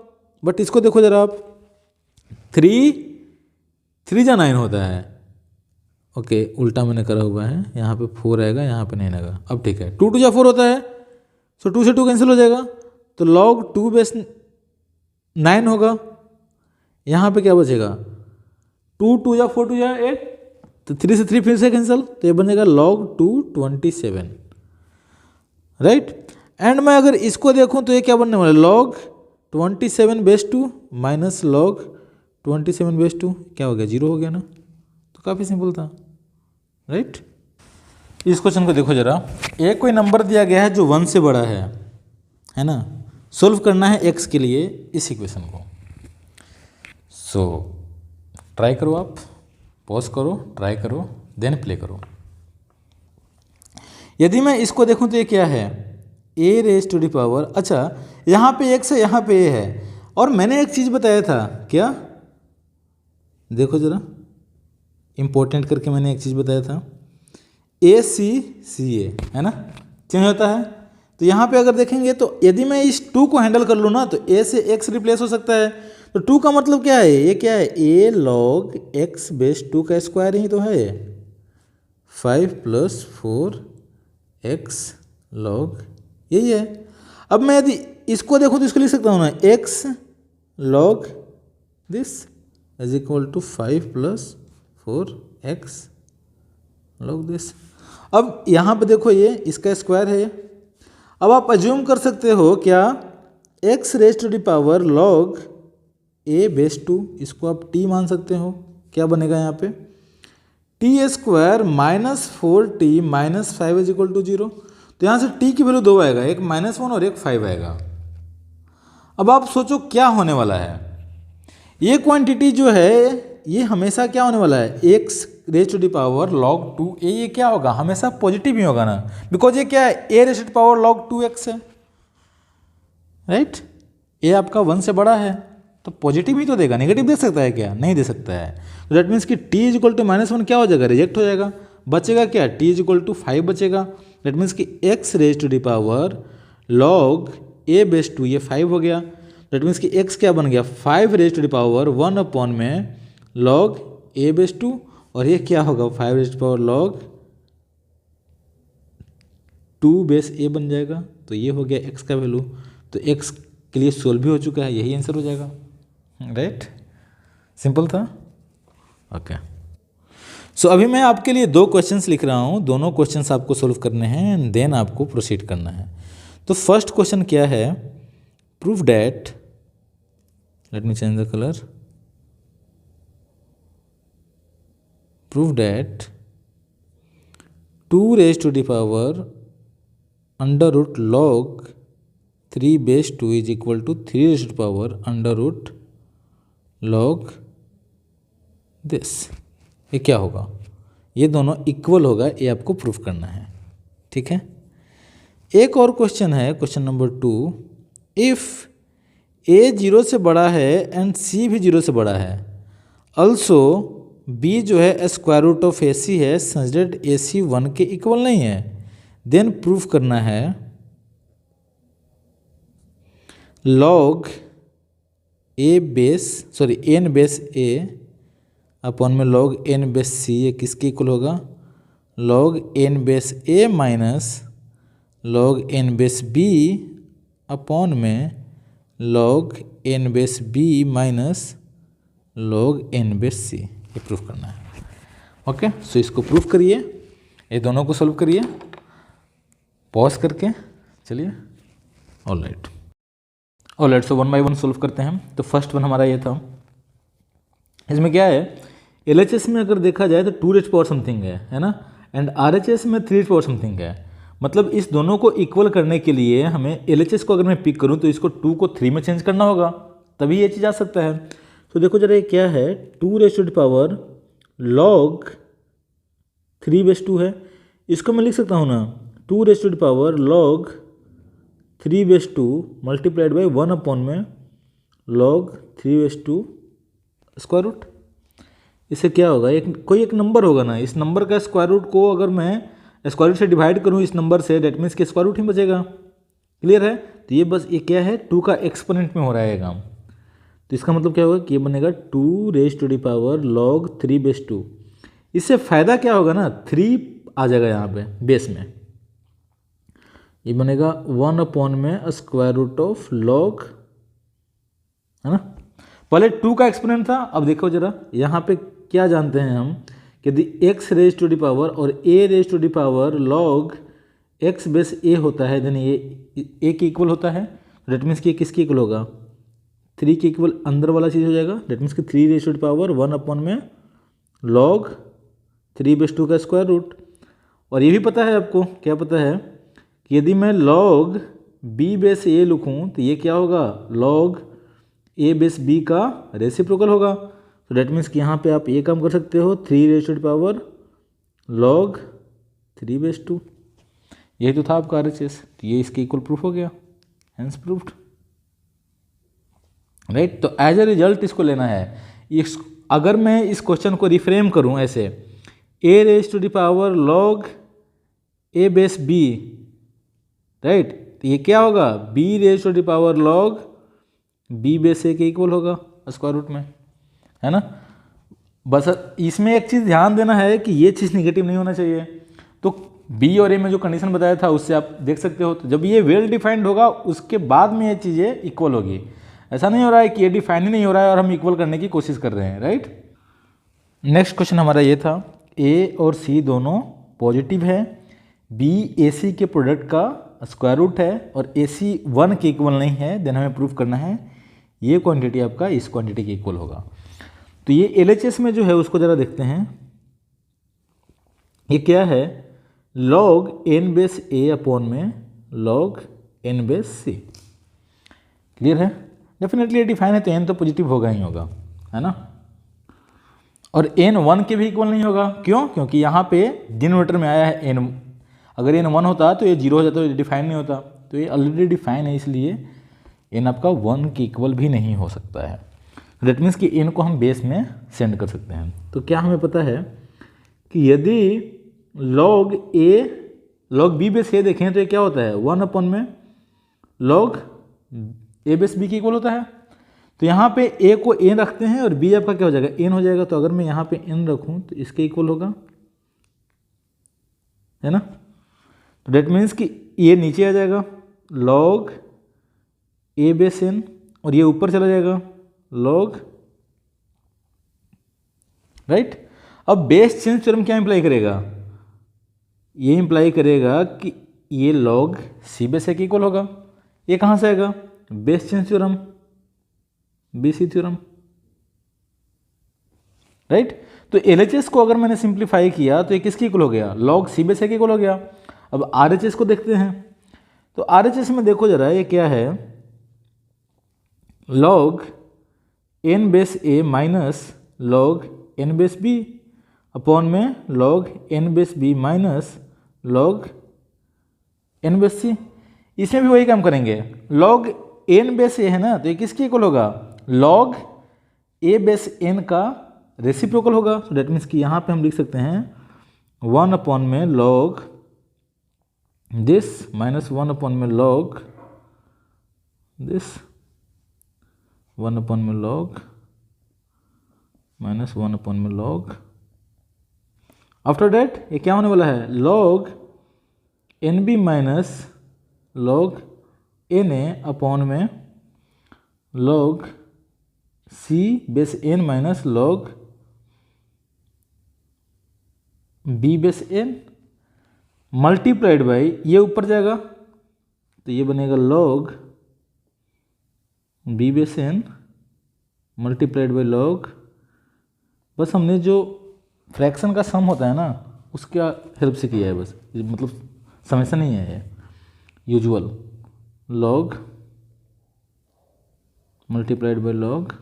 बट इसको देखो जरा आप, 3 जा 9 होता है, ओके उल्टा मैंने करा हुआ है, यहाँ पे 4 आएगा, यहाँ पे 9 आएगा। अब ठीक है, 2 2 जा 4 होता है, सो 2 से 2 कैंसिल हो जाएगा, तो log 2 बेस 9 होगा। यहाँ पे क्या बचेगा, 2 2 जा 4 2 जा 8, तो 3 से 3 फिर से कैंसिल, तो ये बनेगा log 2 27, राइट। एंड मैं अगर इसको देखूं तो ये क्या बनने वाला है, log 27 base 2 minus log 27 base 2, क्या हो गया, 0 हो गया ना। तो काफ़ी सिंपल था, राइट। इस क्वेश्चन को देखो जरा, एक कोई नंबर दिया गया है जो 1 से बड़ा है ना, सोल्व करना है x के लिए इस इक्वेशन को। सो ट्राई करो आप, पॉज करो, ट्राई करो, देन प्ले करो। यदि मैं इसको देखूं तो ये क्या है, a⁻⁴, अच्छा यहाँ पे x है, यहाँ पे a है, और मैंने एक चीज़ बताया था, क्या, देखो जरा इंपॉर्टेंट करके मैंने एक चीज़ बताया था, ACCA है ना, चेंज होता है। तो यहाँ पे अगर देखेंगे तो यदि मैं इस 2 को हैंडल कर लूँ ना, तो a से x रिप्लेस हो सकता है। तो 2 का मतलब क्या है, ये क्या है, a log x बेस 2 का स्क्वायर ही तो है, 5 + 4x log, यही है। अब मैं यदि इसको देखो तो इसको लिख सकता हूँ ना, x log this is equal to 5 + 4x log this. अब यहाँ पे देखो, ये इसका स्क्वायर है। अब आप अज्यूम कर सकते हो क्या, x⁻⁴ log a बेस 2, इसको आप t मान सकते हो। क्या बनेगा यहाँ पे, t² - 4t - 5 = 0। तो यहाँ से t की वैल्यू 2 आएगा, एक -1 और एक 5 आएगा। अब आप सोचो क्या होने वाला है, ये क्वांटिटी जो है ये हमेशा क्या होने वाला है, x raise to the power log 2a, ये क्या होगा, हमेशा पॉजिटिव ही होगा ना, बिकॉज ये क्या है, a raise to the power log 2x है, राइट। a आपका 1 से बड़ा है तो पॉजिटिव ही तो देगा, नेगेटिव दे सकता है क्या, नहीं दे सकता है। तो दैट मीन्स कि t इक्वल टू -1 क्या हो जाएगा, रिजेक्ट हो जाएगा, बचेगा क्या, t इक्वल टू 5 बचेगा। दैट मीन्स कि x raise to the power log a base 2, ये 5 हो गया। दैट मीन्स कि x क्या बन गया, 5 raise to the power 1 upon में log a बेस 2, और ये क्या होगा, 5 raise to the power log 2 base a बन जाएगा। तो ये हो गया x का वैल्यू, तो x के लिए सोल्व भी हो चुका है, यही आंसर हो जाएगा, राइट। सिंपल था, ओके। सो अभी मैं आपके लिए 2 क्वेश्चंस लिख रहा हूँ, दोनों क्वेश्चंस आपको सोल्व करने हैं एंड देन आपको प्रोसीड करना है। तो फर्स्ट क्वेश्चन क्या है, prove that, let me change the colour, prove that 2 raise to the power under root log 3 base 2 is equal to 3 raise to the power under root log this. ये क्या होगा, ये दोनों इक्वल होगा, ये आपको प्रूफ करना है, ठीक है। एक और क्वेश्चन है, क्वेश्चन नंबर 2, इफ a 0 से बड़ा है एंड c भी 0 से बड़ा है, अल्सो b जो है स्क्वायर रूट ऑफ ac है, सच दैट ac 1 के इक्वल नहीं है, देन प्रूफ करना है log n base a upon में log n बेस c, ये किसके इक्वल होगा, log n base a minus log n base b upon में log n base b minus log n base c, ये प्रूफ करना है, ओके। सो इसको प्रूफ करिए, ये दोनों को सॉल्व करिए पॉज करके, चलिए, ऑलराइट। सो 1 बाय 1 सोल्व करते हैं। तो फर्स्ट वन हमारा ये था, इसमें क्या है, LHS में अगर देखा जाए तो 2 रेज पावर समथिंग है ना, एंड RHS में 3 रेज पावर समथिंग है। मतलब इस दोनों को इक्वल करने के लिए हमें LHS को अगर मैं पिक करूं तो इसको 2 को 3 में चेंज करना होगा, तभी ये चीज़ आ सकता है। तो देखो जरा ये क्या है, 2 raise to the power log 3 base 2 है, इसको मैं लिख सकता हूँ ना, 2 raise to the power log 3 base 2 multiplied by 1 upon में log 3 बेस 2 स्क्वायर रूट। इससे क्या होगा, कोई एक नंबर होगा ना, इस नंबर का स्क्वायर रूट को अगर मैं स्क्वायर रूट से डिवाइड करूँ इस नंबर से, डेट मीन्स कि स्क्वायर रूट ही बचेगा, क्लियर है। तो ये बस ये क्या है, 2 का एक्सपोनेंट में हो रहा है काम। तो इसका मतलब क्या होगा कि ये बनेगा 2 raise to the power log 3 base 2। इससे फ़ायदा क्या होगा ना, 3 आ जाएगा यहाँ पे बेस में, ये बनेगा 1 अपॉन में स्क्वायर रूट ऑफ log, है ना। पहले 2 का एक्सपोनेंट था, अब देखो जरा यहाँ पे क्या जानते हैं हम कि यदि x raise to the power और a raise to the power log x base a होता है, देन ये a के इक्वल होता है। डेट मीन्स कि किसके इक्वल होगा, 3 के इक्वल अंदर वाला चीज़ हो जाएगा। डेट मीन्स कि 3 raise to the power 1 upon में log 3 बेस 2 का स्क्वायर रूट। और ये भी पता है आपको, क्या पता है कि यदि मैं log b बेस a लिखूँ तो ये क्या होगा, log a बेस b का रेसिप्रोकल होगा। तो डेट मीन्स कि यहाँ पे आप ये काम कर सकते हो, 3 raise to the power log 3 base 2, यही तो था आपका RHS। तो ये इसके इक्वल प्रूफ हो गया, हेंस प्रूफ्ड, राइट। तो एज ए रिजल्ट इसको लेना है। अगर मैं इस क्वेश्चन को रिफ्रेम करूँ ऐसे, a raise to the power log a base b, right, तो ये क्या होगा, b raise to the power log b base a के इक्वल होगा स्क्वायर रूट में, है ना। बस इसमें एक चीज़ ध्यान देना है कि ये चीज़ निगेटिव नहीं होना चाहिए। तो b और a में जो कंडीशन बताया था उससे आप देख सकते हो, तो जब ये वेल डिफाइंड होगा उसके बाद में ये चीज़ें इक्वल होगी। ऐसा नहीं हो रहा है कि ये डिफाइन ही नहीं हो रहा है और हम इक्वल करने की कोशिश कर रहे हैं, राइट। नेक्स्ट क्वेश्चन हमारा ये था, a और c दोनों पॉजिटिव है, b ac के प्रोडक्ट का स्क्वायर रूट है और ac 1 के इक्वल नहीं है, देन हमें प्रूफ करना है ये क्वांटिटी आपका इस क्वांटिटी के इक्वल होगा। तो ये LHS में जो है उसको ज़रा देखते हैं, ये क्या है, log n base a upon में log n base c। Clear है? डेफिनेटली ये डिफाइन है तो n तो पॉजिटिव होगा ही होगा, है ना। और n 1 के भी इक्वल नहीं होगा, क्यों? क्योंकि यहाँ पे डिनोमिनेटर में आया है n, अगर n 1 होता तो ये 0 हो जाता, तो ये डिफाइन नहीं होता, तो ये ऑलरेडी डिफाइन है, इसलिए n आपका 1 के इक्वल भी नहीं हो सकता है। दैट मीन्स कि n को हम बेस में सेंड कर सकते हैं। तो क्या हमें पता है कि यदि log b बेस a देखें तो ये क्या होता है, 1 अपॉन में log a बेस b के इक्वल होता है। तो यहाँ पे a को n रखते हैं और b आपका क्या हो जाएगा, n हो जाएगा। तो अगर मैं यहाँ पे n रखूँ तो इसके इक्वल होगा, है ना। तो डेट मीन्स कि ये नीचे आ जाएगा log a बेस n, और ये ऊपर चला जाएगा log, राइट। अब बेस चेंज थ्योरम क्या इंप्लाई करेगा, ये इंप्लाई करेगा कि ये log c बेस a के इक्वल होगा। ये कहाँ से आएगा, base change theorem, BC theorem, right. तो LHS को अगर मैंने सिंप्लीफाई किया तो ये किसके इक्वल हो गया, log c बेस a के इक्वल हो गया। अब RHS को देखते हैं, तो RHS में देखो जरा ये क्या है, log n base a minus log n base b upon में log n base b minus log n base c। इसमें भी वही काम करेंगे, log n बेस a है ना, तो ये किसके इक्वल होगा, log a बेस n का रेसिप्रोकल होगा। तो डेट मीन्स कि यहाँ पे हम लिख सकते हैं 1 अपॉन में log दिस माइनस 1 अपॉन में log दिस, 1 अपॉन में log माइनस 1 अपॉन में log। आफ्टर डेट ये क्या होने वाला है, log nb minus log na upon में log c base n minus log b base n multiplied by, ये ऊपर जाएगा तो ये बनेगा log b base n multiplied by log, बस हमने जो फ्रैक्शन का सम होता है ना उसका हेल्प से किया है, बस मतलब समेशन नहीं है ये, usual log multiplied by log,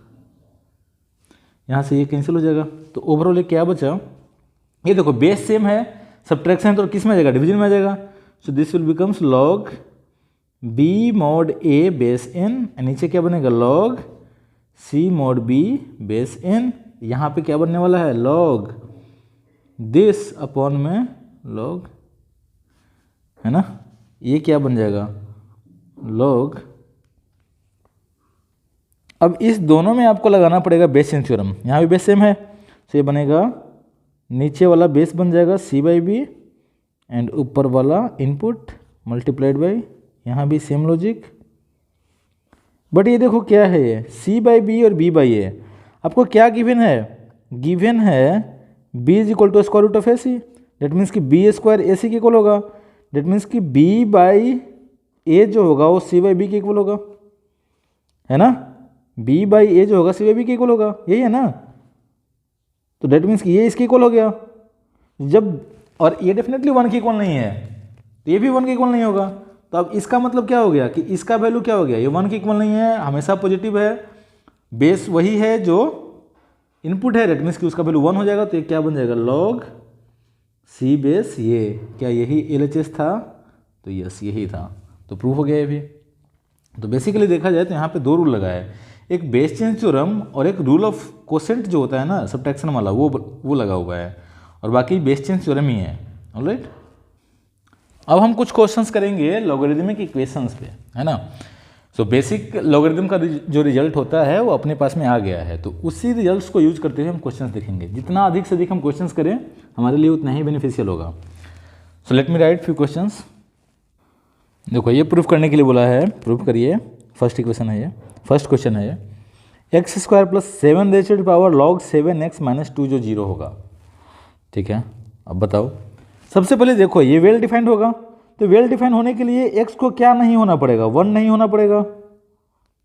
यहाँ से ये कैंसिल हो जाएगा। तो ओवरऑल क्या बचा, ये देखो बेस सेम है, सब्ट्रैक्शन तो किस में आ जाएगा, डिवीजन में आ जाएगा। सो this will becomes log b mod a base n, नीचे क्या बनेगा log c mod b base n। यहाँ पे क्या बनने वाला है, log दिस अपॉन में log, है ना। ये क्या बन जाएगा log, अब इस दोनों में आपको लगाना पड़ेगा बेस चेंज थ्योरम, यहाँ भी बेस सेम है, तो ये बनेगा नीचे वाला बेस बन जाएगा c बाई बी एंड ऊपर वाला इनपुट मल्टीप्लाइड बाई, यहाँ भी सेम लॉजिक। बट ये देखो क्या है, ये c बाई बी और b बाई ए, आपको क्या गिवन है, गिवन है b is equal to square root of a c. That means कि बी स्क्वायर ए सी के इक्वल होगा। डेट मीन्स कि b बाई ए जो होगा वो c बाई बी के इक्वल होगा, है ना। b बाई ए जो होगा c बाई बी के इक्वल होगा, यही है ना। तो डेट मीन्स कि ये इसके इक्वल हो गया जब, और ये डेफिनेटली 1 के इक्वल नहीं है, तो ये भी 1 के इक्वल नहीं होगा। तो अब इसका मतलब क्या हो गया कि इसका वैल्यू क्या हो गया, ये 1 के इक्वल नहीं है, हमेशा पॉजिटिव है, बेस वही है जो इनपुट है, डेट मीन्स कि उसका वैल्यू 1 हो जाएगा। तो ये क्या बन जाएगा log c बेस, ये क्या यही LHS था, तो यस यही था, तो प्रूफ हो गया ये भी। तो बेसिकली देखा जाए तो यहाँ पे दो रूल लगा है, एक बेस चेंज थ्योरम और एक रूल ऑफ कोसेंट जो होता है ना सबट्रैक्शन वाला, वो लगा हुआ है, और बाकी बेस चेंज थ्योरम ही है। ऑलराइट, अब हम कुछ क्वेश्चंस करेंगे लॉगरिदमिक इक्वेशंस पे, है ना। सो बेसिक लॉगरिदम का जो रिजल्ट होता है वो अपने पास में आ गया है, तो उसी रिजल्ट्स को यूज करते हुए हम क्वेश्चंस देखेंगे। जितना अधिक से अधिक हम क्वेश्चंस करें हमारे लिए उतना ही बेनिफिशियल होगा। सो let me right few questions. देखो ये प्रूफ करने के लिए बोला है, प्रूफ करिए। फर्स्ट इक्वेशन है ये, फर्स्ट क्वेश्चन है ये, x square plus 7 raise to power log 7x minus 2 जो 0 होगा, ठीक है। अब बताओ, सबसे पहले देखो ये वेल डिफाइंड होगा, तो वेल डिफाइंड होने के लिए x को क्या नहीं होना पड़ेगा, 1 नहीं होना पड़ेगा,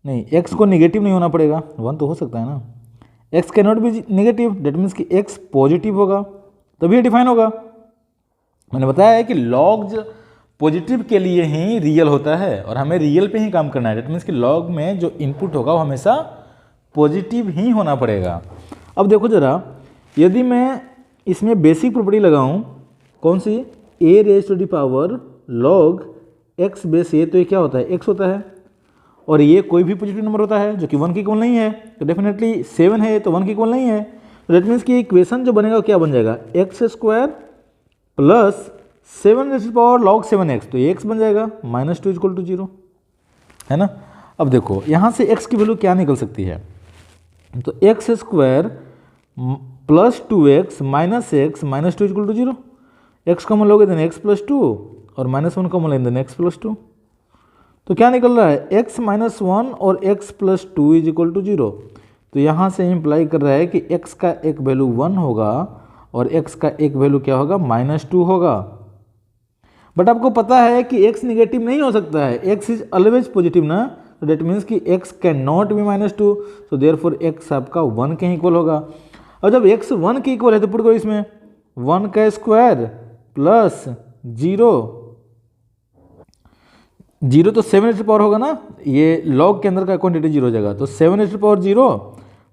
नहीं x को निगेटिव नहीं होना पड़ेगा, 1 तो हो सकता है ना। x can not be negative, date means कि x पॉजिटिव होगा तभी डिफाइन होगा। मैंने बताया है कि लॉग पॉजिटिव के लिए ही रियल होता है और हमें रियल पे ही काम करना है। डेट मीन्स कि लॉग में जो इनपुट होगा वो हमेशा पॉजिटिव ही होना पड़ेगा। अब देखो ज़रा, यदि मैं इसमें बेसिक प्रॉपर्टी लगाऊं, कौन सी, A raise to the power log X base A, तो ये क्या होता है, एक्स होता है। और ये कोई भी पॉजिटिव नंबर होता है जो कि 1 के इक्वल नहीं है, तो डेफिनेटली 7 है तो 1 के इक्वल नहीं है। तो डेट मीन्स कि इक्वेशन जो बनेगा वो क्या बन जाएगा, x square plus 7 raise to power log 7x, तो ये एक्स बन जाएगा, -2 इक्वल टू 0, है ना। अब देखो यहाँ से x की वैल्यू क्या निकल सकती है, तो x square plus 2x minus x minus 2 equal to 0, x common लोगे देन x प्लस 2 और -1 कॉमन लेंगे देन x प्लस 2, तो क्या निकल रहा है, x माइनस 1 और x plus 2 is equal to 0। तो यहाँ से इम्प्लाई कर रहा है कि x का एक वैल्यू 1 होगा और x का एक वैल्यू क्या होगा, -2 होगा। बट आपको पता है कि x निगेटिव नहीं हो सकता है, x इज ऑलवेज पॉजिटिव ना, तो डेट मीन्स कि x can not be -2, so therefore x आपका 1 के इक्वल होगा। और जब x 1 के इक्वल है तो पुट करो इसमें 1 का स्क्वायर प्लस 0 तो 7 पावर होगा ना, ये लॉग के अंदर का क्वांटिटी 0 हो जाएगा, तो 7 पावर 0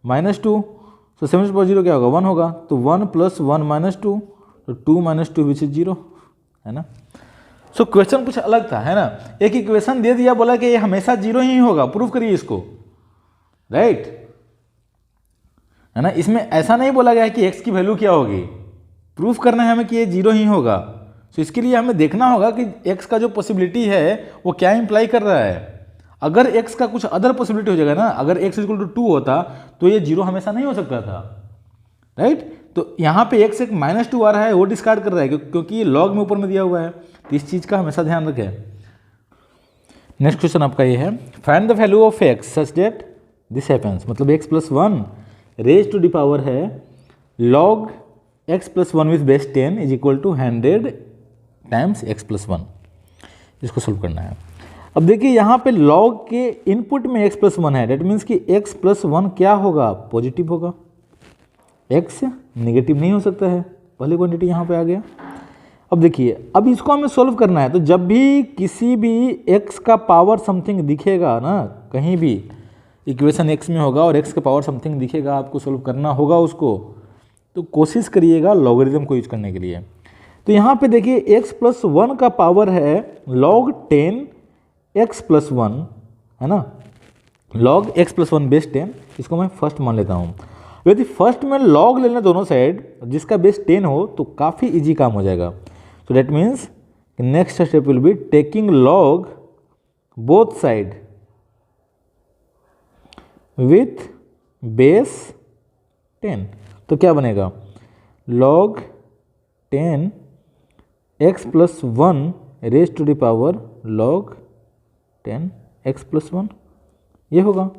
-2, तो 7 पावर 0 क्या होगा, 1 होगा, तो 1 प्लस 1 -2, तो 2 - 2 विच इज 0, है ना। सो क्वेश्चन कुछ अलग था, है ना। एक इक्वेशन दे दिया, बोला कि ये हमेशा 0 ही होगा, प्रूव करिए इसको, राइट, है ना। इसमें ऐसा नहीं बोला गया है कि x की वैल्यू क्या होगी, प्रूफ करना है हमें कि ये 0 ही होगा। तो इसके लिए हमें देखना होगा कि x का जो पॉसिबिलिटी है वो क्या इंप्लाई कर रहा है। अगर x का कुछ अदर पॉसिबिलिटी हो जाएगा ना, अगर x इक्वल टू 2 होता तो ये 0 हमेशा नहीं हो सकता था, राइट। तो यहाँ पे x एक -2 आ रहा है, वो डिस्कार्ड कर रहा है क्योंकि ये लॉग में ऊपर में दिया हुआ है, तो इस चीज़ का हमेशा ध्यान रखें। नेक्स्ट क्वेश्चन आपका ये है, find the value of x such that this happens, मतलब x plus 1 raise to the power है log x plus 1 with base 10 is equal to 100 times x plus 1, इसको सोल्व करना है। अब देखिए यहाँ पे log के इनपुट में x प्लस 1 है, डेट मीन्स कि x प्लस 1 क्या होगा, पॉजिटिव होगा, x नेगेटिव नहीं हो सकता है, पहली क्वांटिटी यहाँ पे आ गया। अब देखिए, अब इसको हमें सोल्व करना है, तो जब भी किसी भी x का पावर समथिंग दिखेगा ना, कहीं भी इक्वेशन x में होगा और x का पावर समथिंग दिखेगा, आपको सोल्व करना होगा उसको, तो कोशिश करिएगा लॉगरिथम को यूज करने के लिए। तो यहाँ पे देखिए x प्लस 1 का पावर है log 10 x प्लस 1, है ना, log x प्लस 1 बेस 10, इसको मैं फर्स्ट मान लेता हूँ। यदि फर्स्ट में log लेना दोनों साइड, जिसका बेस 10 हो, तो काफ़ी इजी काम हो जाएगा। So that means next step will be taking log both side with base 10, तो क्या बनेगा, log 10 x plus 1 raise to the power log 10 x plus 1, ये होगा,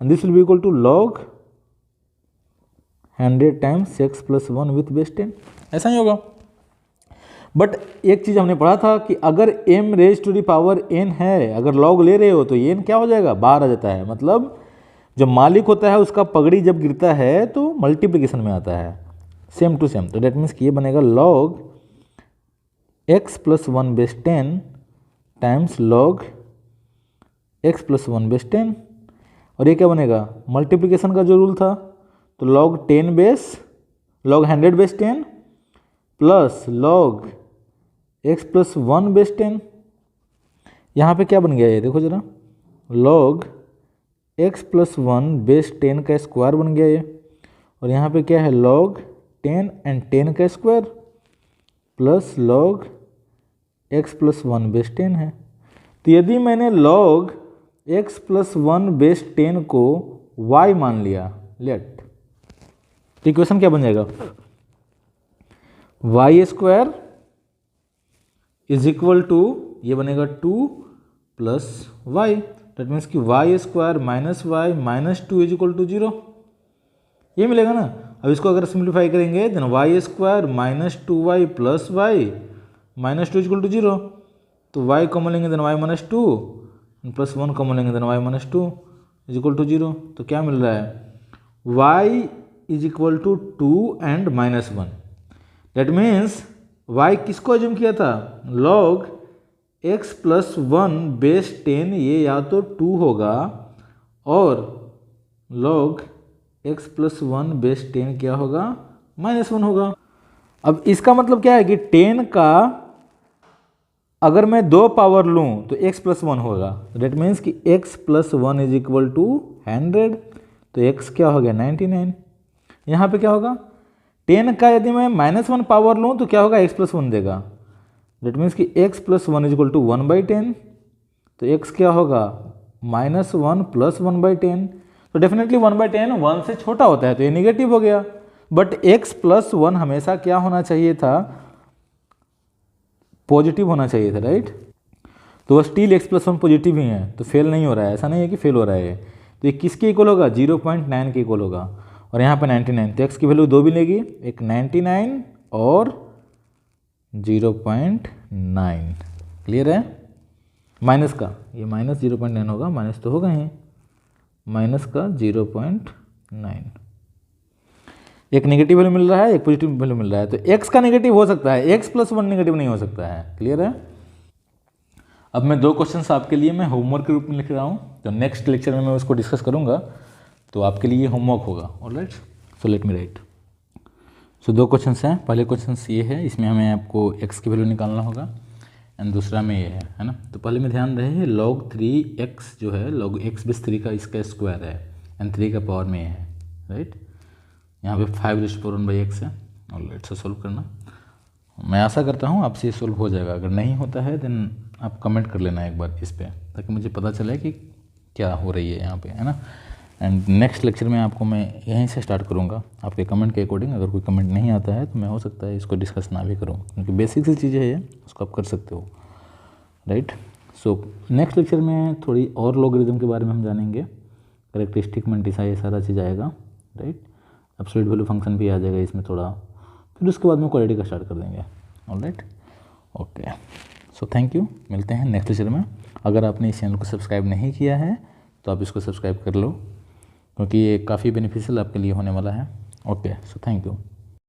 and this will be equal to log 100 times x plus 1 with base 10, ऐसा ही होगा। बट एक चीज़ हमने पढ़ा था कि अगर m raise to the power n है, अगर log ले रहे हो तो n क्या हो जाएगा, बाहर आ जाता है, मतलब जो मालिक होता है उसका पगड़ी जब गिरता है तो मल्टीप्लिकेशन में आता है, सेम टू सेम। तो डेट मीन्स कि ये बनेगा log x plus 1 base 10 times log x plus 1 base 10, और ये क्या बनेगा, मल्टीप्लिकेशन का जो रूल था, तो log 10 base log 100 base 10 plus log x plus 1 base 10, यहाँ पे क्या बन गया ये देखो जरा, log x प्लस 1 बेस 10 का स्क्वायर बन गया ये, और यहाँ पे क्या है log 10 एंड 10 का square plus log x plus 1 base 10 है। तो यदि मैंने log x प्लस 1 बेस 10 को y मान लिया, लेट, तो इक्वेशन क्या बन जाएगा, y square is equal to, ये बनेगा 2 प्लस y, दैट मीन्स कि y square minus Y minus 2 is equal to 0, ये मिलेगा ना। अब इसको अगर सिंप्लीफाई करेंगे then y square minus 2y plus Y minus 2 is equal to 0, तो y कॉमन लेंगे then y minus 2 plus 1 common लेंगे then y minus 2 is equal to 0, तो क्या मिल रहा है, y is equal to 2 and -1, that means y किसको एज्यूम किया था, log x प्लस 1 बेस 10, ये या तो 2 होगा और log x प्लस 1 बेस 10 क्या होगा, -1 होगा। अब इसका मतलब क्या है कि 10 का अगर मैं 2 पावर लूँ तो x प्लस 1 होगा, डेट मीन्स कि x plus 1 is equal to 100, तो x क्या हो गया 99। यहाँ पे क्या होगा, 10 का यदि मैं -1 पावर लूँ तो क्या होगा, x प्लस 1 देगा, डेट मीन्स कि x plus 1 is equal to 1/10, तो x क्या होगा -1 प्लस 1/10, तो डेफिनेटली 1/10 1 से छोटा होता है, तो ये निगेटिव हो गया। बट x प्लस 1 हमेशा क्या होना चाहिए था, पॉजिटिव होना चाहिए था, राइट। तो वह स्टिल x प्लस 1 पॉजिटिव ही है, तो फेल नहीं हो रहा है, ऐसा नहीं है कि फेल हो रहा है। तो ये किसके इक्वल होगा, 0.9 के इक्वल होगा, और यहाँ पे 99, तो x की वैल्यू 2 भी लेगी, एक 99 और 0.9, क्लियर है। माइनस का ये माइनस 0.9 होगा, माइनस तो होगा ही, माइनस का 0.9, एक नेगेटिव वैल्यू मिल रहा है, एक पॉजिटिव वैल्यू मिल रहा है, तो x का नेगेटिव हो सकता है, x प्लस 1 नेगेटिव नहीं हो सकता है, क्लियर है। अब मैं 2 क्वेश्चंस आपके लिए मैं होमवर्क के रूप में लिख रहा हूँ, तो नेक्स्ट लेक्चर में मैं उसको डिस्कस करूँगा, तो आपके लिए होमवर्क होगा, alright. So let me write. So 2 questions हैं, पहले क्वेश्चंस ये है, इसमें हमें आपको x की वैल्यू निकालना होगा, एंड दूसरा में ये है ना। तो पहले में ध्यान रहे log 3x जो है log x बेस 3 का इसका स्क्वायर है, एंड 3 का पावर में ये है, राइट। यहाँ पे 5⁻1/x है, ऑलराइट। सो सोल्व करना, मैं आशा करता हूँ आपसे ये सोल्व हो जाएगा, अगर नहीं होता है देन आप कमेंट कर लेना एक बार इस पर, ताकि मुझे पता चले कि क्या हो रही है यहाँ पे, है ना। एंड नेक्स्ट लेक्चर में आपको मैं यहीं से स्टार्ट करूँगा आपके कमेंट के अकॉर्डिंग। अगर कोई कमेंट नहीं आता है तो मैं हो सकता है इसको डिस्कस ना भी करूँ, क्योंकि बेसिक सी चीज़ें है, उसको आप कर सकते हो, राइट। सो नेक्स्ट लेक्चर में थोड़ी और लॉगरिथम के बारे में हम जानेंगे, कैरेक्टरिस्टिक मंटिसा ये सारा चीज़ आएगा, राइट। एब्सोल्यूट वैल्यू फंक्शन भी आ जाएगा इसमें थोड़ा, फिर उसके बाद में क्वालिटी का स्टार्ट कर देंगे, alright. Okay, so thank you, मिलते हैं नेक्स्ट लेक्चर में। अगर आपने इस चैनल को सब्सक्राइब नहीं किया है तो आप इसको सब्सक्राइब कर लो, क्योंकि ये काफ़ी बेनिफिशियल आपके लिए होने वाला है। Okay, so thank you.